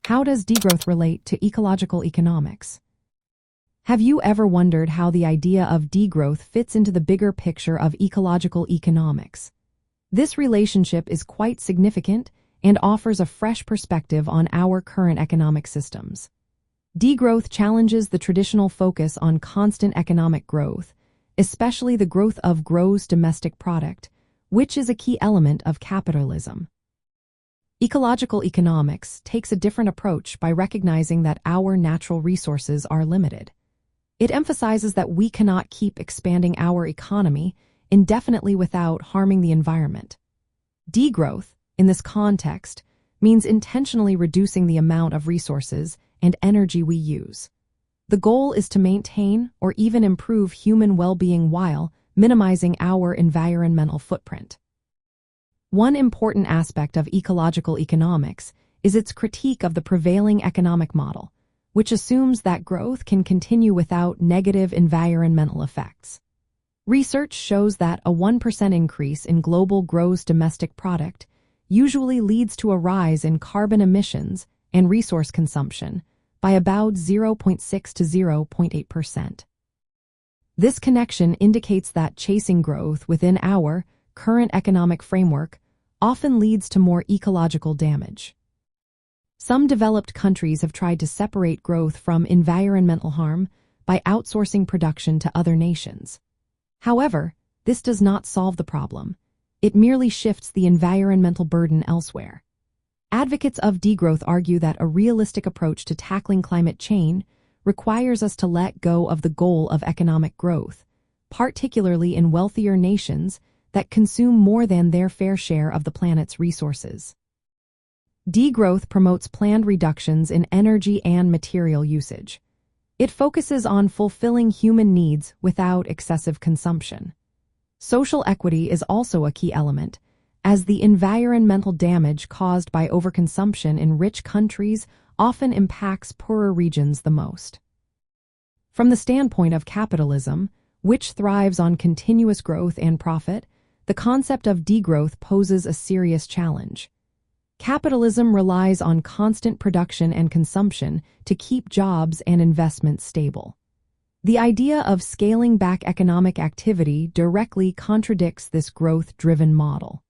How does degrowth relate to ecological economics? Have you ever wondered how the idea of degrowth fits into the bigger picture of ecological economics? This relationship is quite significant and offers a fresh perspective on our current economic systems. Degrowth challenges the traditional focus on constant economic growth, especially the growth of gross domestic product, which is a key element of capitalism. Ecological economics takes a different approach by recognizing that our natural resources are limited. It emphasizes that we cannot keep expanding our economy indefinitely without harming the environment. Degrowth, in this context, means intentionally reducing the amount of resources and energy we use. The goal is to maintain or even improve human well-being while minimizing our environmental footprint. One important aspect of ecological economics is its critique of the prevailing economic model, which assumes that growth can continue without negative environmental effects. Research shows that a 1% increase in global gross domestic product usually leads to a rise in carbon emissions and resource consumption by about 0.6 to 0.8%. This connection indicates that chasing growth within our current economic framework often leads to more ecological damage. Some developed countries have tried to separate growth from environmental harm by outsourcing production to other nations. However, this does not solve the problem. It merely shifts the environmental burden elsewhere. Advocates of degrowth argue that a realistic approach to tackling climate change requires us to let go of the goal of economic growth, particularly in wealthier nations that consume more than their fair share of the planet's resources. Degrowth promotes planned reductions in energy and material usage. It focuses on fulfilling human needs without excessive consumption. Social equity is also a key element, as the environmental damage caused by overconsumption in rich countries often impacts poorer regions the most. From the standpoint of capitalism, which thrives on continuous growth and profit, the concept of degrowth poses a serious challenge. Capitalism relies on constant production and consumption to keep jobs and investments stable. The idea of scaling back economic activity directly contradicts this growth-driven model.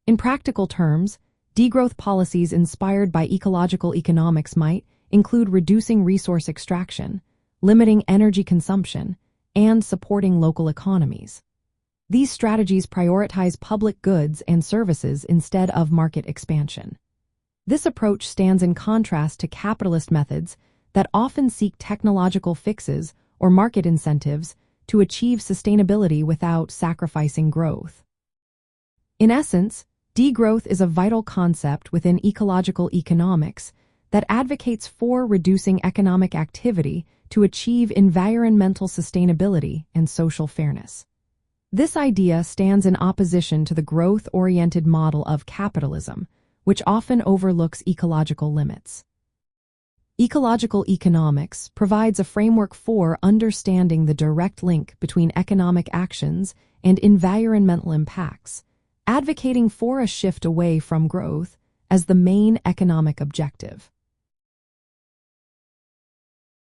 In practical terms, degrowth policies inspired by ecological economics might include reducing resource extraction, limiting energy consumption, and supporting local economies. These strategies prioritize public goods and services instead of market expansion. This approach stands in contrast to capitalist methods that often seek technological fixes or market incentives to achieve sustainability without sacrificing growth. In essence, degrowth is a vital concept within ecological economics that advocates for reducing economic activity to achieve environmental sustainability and social fairness. This idea stands in opposition to the growth-oriented model of capitalism, which often overlooks ecological limits. Ecological economics provides a framework for understanding the direct link between economic actions and environmental impacts, advocating for a shift away from growth as the main economic objective.